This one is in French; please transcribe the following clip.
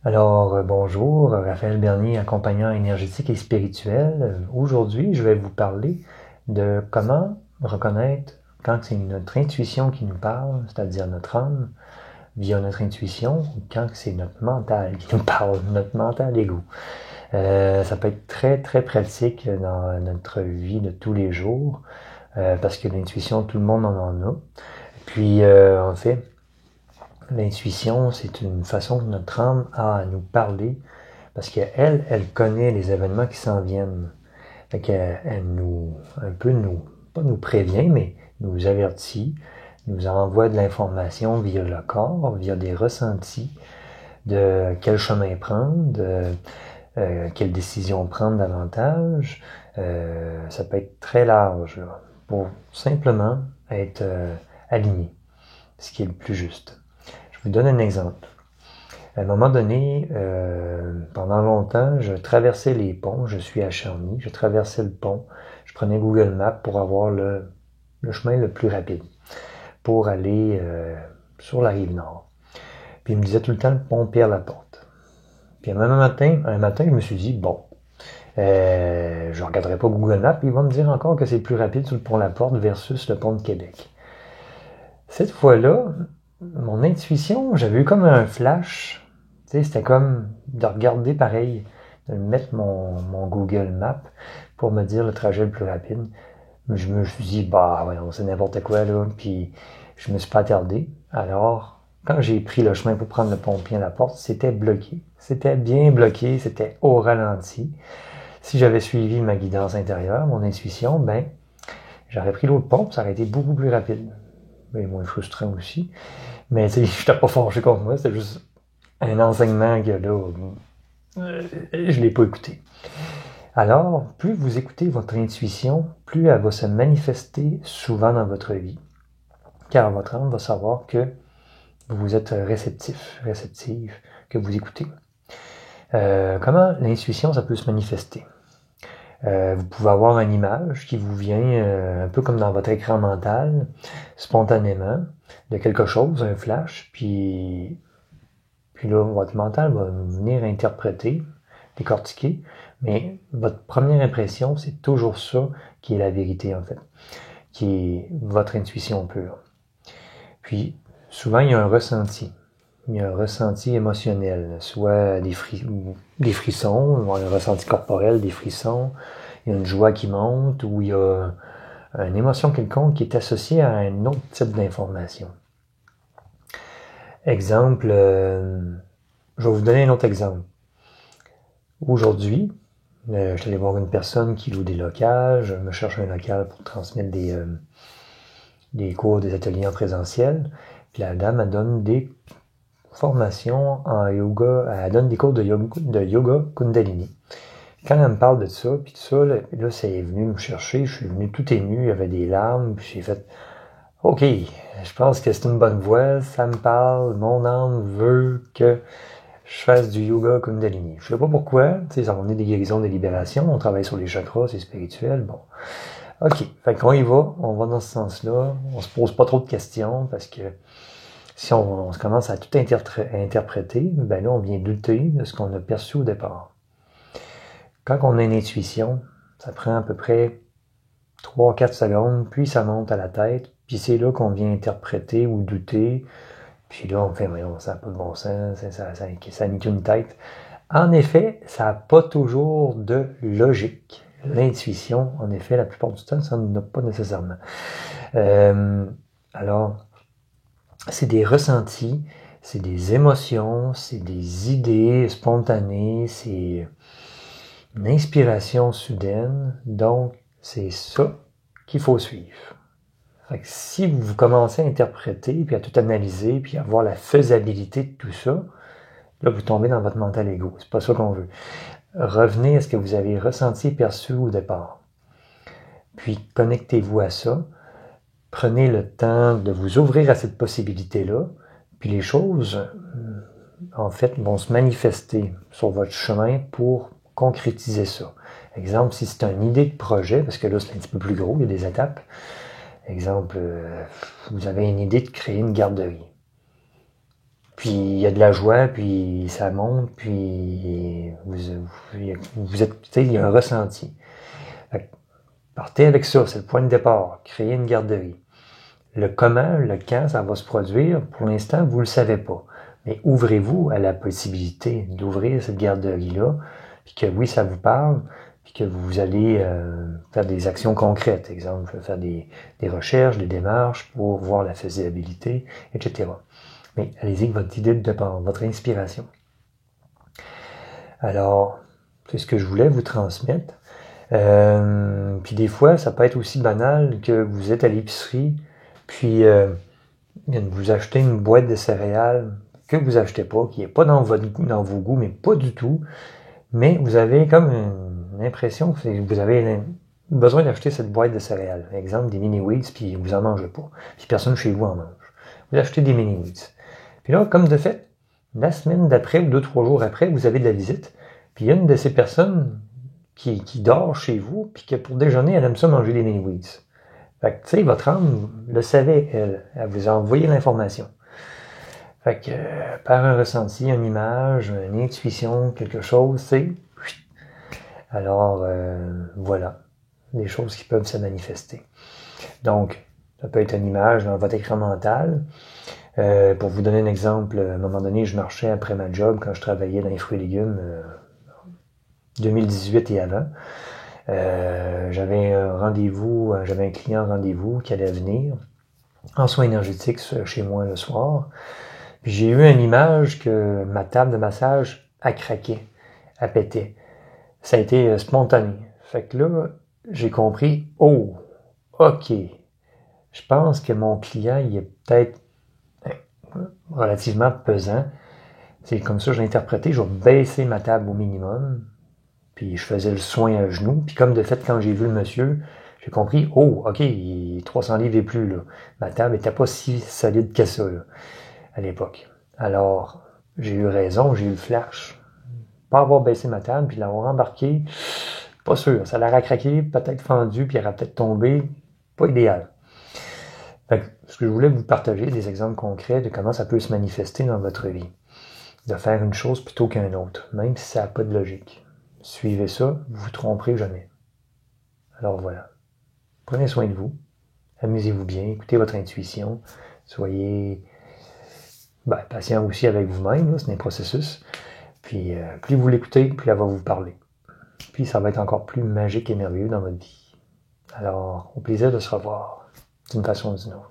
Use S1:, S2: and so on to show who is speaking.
S1: Bonjour, Raphaël Bernier, accompagnant énergétique et spirituel. Aujourd'hui, je vais vous parler de comment reconnaître quand c'est notre intuition qui nous parle, c'est-à-dire notre âme, via notre intuition, ou quand c'est notre mental qui nous parle, notre mental ego. Ça peut être très, très pratique dans notre vie de tous les jours, parce que l'intuition, tout le monde en a. Puis, en fait, l'intuition, c'est une façon que notre âme a à nous parler parce qu'elle, elle connaît les événements qui s'en viennent. Fait qu'elle pas nous prévient, mais nous avertit, nous envoie de l'information via le corps, via des ressentis, de quel chemin prendre, quelle décision prendre davantage. Ça peut être très large, là, pour simplement être aligné, ce qui est le plus juste. Je vous donne un exemple. À un moment donné, pendant longtemps, je traversais les ponts. Je suis à Charny. Je traversais le pont. Je prenais Google Maps pour avoir le chemin le plus rapide pour aller sur la rive nord. Puis il me disait tout le temps le pont Pierre-Laporte. Puis un matin, je me suis dit, bon, je regarderai pas Google Maps, puis il va me dire encore que c'est plus rapide sur le pont Laporte versus le pont de Québec. Cette fois-là, mon intuition, j'avais eu comme un flash. Tu sais, c'était comme de regarder pareil, de mettre mon Google Maps pour me dire le trajet le plus rapide. Je me suis dit, bah, voyons, c'est n'importe quoi, là. Puis, je me suis pas attardé. Alors, quand j'ai pris le chemin pour prendre le pompier à la porte, c'était bloqué. C'était bien bloqué, c'était au ralenti. Si j'avais suivi ma guidance intérieure, mon intuition, ben, j'aurais pris l'autre pont, ça aurait été beaucoup plus rapide. Mais moins frustrant aussi. Mais tu sais, je n'étais pas fâché contre moi, c'était juste un enseignement que là, je l'ai pas écouté. Alors, plus vous écoutez votre intuition, plus elle va se manifester souvent dans votre vie. Car votre âme va savoir que vous êtes réceptive, que vous écoutez. Comment l'intuition, ça peut se manifester? Vous pouvez avoir une image qui vous vient un peu comme dans votre écran mental, spontanément, de quelque chose, un flash, puis là, votre mental va venir interpréter, décortiquer, mais votre première impression, c'est toujours ça qui est la vérité, en fait, qui est votre intuition pure. Puis, souvent, il y a un ressenti. Il y a un ressenti émotionnel, soit des frissons, un ressenti corporel, des frissons, il y a une joie qui monte, ou il y a une émotion quelconque qui est associée à un autre type d'information. Exemple, je vais vous donner un autre exemple. Aujourd'hui, je suis allé voir une personne qui loue des locales, je me cherche un local pour transmettre des cours, des ateliers en présentiel. Puis la dame, elle donne des formations en yoga, elle donne des cours de yoga Kundalini. Quand elle me parle de ça, puis tout ça, là c'est venu me chercher, je suis venu tout ému, il y avait des larmes, puis j'ai fait OK, je pense que c'est une bonne voie, ça me parle, mon âme veut que je fasse du yoga Kundalini. Je sais pas pourquoi, tu sais, on est des guérisons, des libérations, on travaille sur les chakras, c'est spirituel, bon. OK, fait qu'on y va, on va dans ce sens-là, on se pose pas trop de questions, parce que si on commence à tout interpréter, ben là, on vient douter de ce qu'on a perçu au départ. Quand on a une intuition, ça prend à peu près 3-4 secondes, puis ça monte à la tête, puis c'est là qu'on vient interpréter ou douter, puis là on fait, voyons, ça n'a pas de bon sens, ça n'est qu'une tête. En effet, ça n'a pas toujours de logique. L'intuition, en effet, la plupart du temps, ça n'en a pas nécessairement. Alors, c'est des ressentis, c'est des émotions, c'est des idées spontanées, c'est une inspiration soudaine, donc c'est ça qu'il faut suivre. Fait que si vous commencez à interpréter, puis à tout analyser, puis à voir la faisabilité de tout ça, là, vous tombez dans votre mental ego. C'est pas ça qu'on veut. Revenez à ce que vous avez ressenti et perçu au départ. Puis connectez-vous à ça. Prenez le temps de vous ouvrir à cette possibilité-là. Puis les choses, en fait, vont se manifester sur votre chemin pour concrétiser ça. Exemple, si c'est une idée de projet, parce que là, c'est un petit peu plus gros, il y a des étapes. Exemple, vous avez une idée de créer une garderie. Puis il y a de la joie, puis ça monte, puis vous êtes, tu sais, il y a un ressenti. Partez avec ça, c'est le point de départ. Créez une garderie. Le comment, le quand ça va se produire, pour l'instant, vous ne le savez pas. Mais ouvrez-vous à la possibilité d'ouvrir cette garderie-là, puis que oui, ça vous parle, puis que vous allez faire des actions concrètes. Exemple, faire des recherches, des démarches pour voir la faisabilité, etc. Mais allez-y avec votre idée de départ, votre inspiration. Alors, c'est ce que je voulais vous transmettre. Puis des fois, ça peut être aussi banal que vous êtes à l'épicerie, puis vous achetez une boîte de céréales que vous achetez pas, qui est pas dans vos goûts, mais pas du tout. Mais vous avez comme une impression que vous avez besoin d'acheter cette boîte de céréales. Par exemple, des mini-wheats, puis vous en mangez pas. Puis personne chez vous en mange. Vous achetez des mini-wheats. Puis là, comme de fait, la semaine d'après ou 2-3 jours après, vous avez de la visite. Puis il y a une de ces personnes qui dort chez vous, puis que pour déjeuner, elle aime ça manger des mini-wheats. Fait que, tu sais, votre âme le savait, elle vous a envoyé l'information. Fait que, par un ressenti, une image, une intuition, quelque chose, c'est... Alors, voilà, des choses qui peuvent se manifester. Donc, ça peut être une image dans votre écran mental. Pour vous donner un exemple, à un moment donné, je marchais après ma job quand je travaillais dans les fruits et légumes, 2018 et avant. J'avais un client rendez-vous qui allait venir en soins énergétiques chez moi le soir. Puis j'ai eu une image que ma table de massage a craqué, a pété. Ça a été spontané. Fait que là, j'ai compris, oh, ok, je pense que mon client, il est peut-être relativement pesant. C'est comme ça que je l'ai interprété. Je vais baisser ma table au minimum. Puis je faisais le soin à genoux. Puis comme de fait, quand j'ai vu le monsieur, j'ai compris, oh, ok, il est 300 livres et plus, là. Ma table était pas si solide que ça, là, à l'époque. Alors, j'ai eu raison, j'ai eu le flash. Pas avoir baissé ma table, puis l'avoir embarqué, pas sûr. Ça l'aurait craqué, peut-être fendu, puis il aurait peut-être tombé. Pas idéal. Fait que, ce que je voulais vous partager, des exemples concrets de comment ça peut se manifester dans votre vie. De faire une chose plutôt qu'une autre, même si ça n'a pas de logique. Suivez ça, vous vous tromperez jamais. Alors voilà. Prenez soin de vous. Amusez-vous bien, écoutez votre intuition. Soyez patient aussi avec vous-même, c'est un processus. Puis plus vous l'écoutez, plus elle va vous parler. Puis ça va être encore plus magique et merveilleux dans votre vie. Alors, au plaisir de se revoir d'une façon ou d'une autre.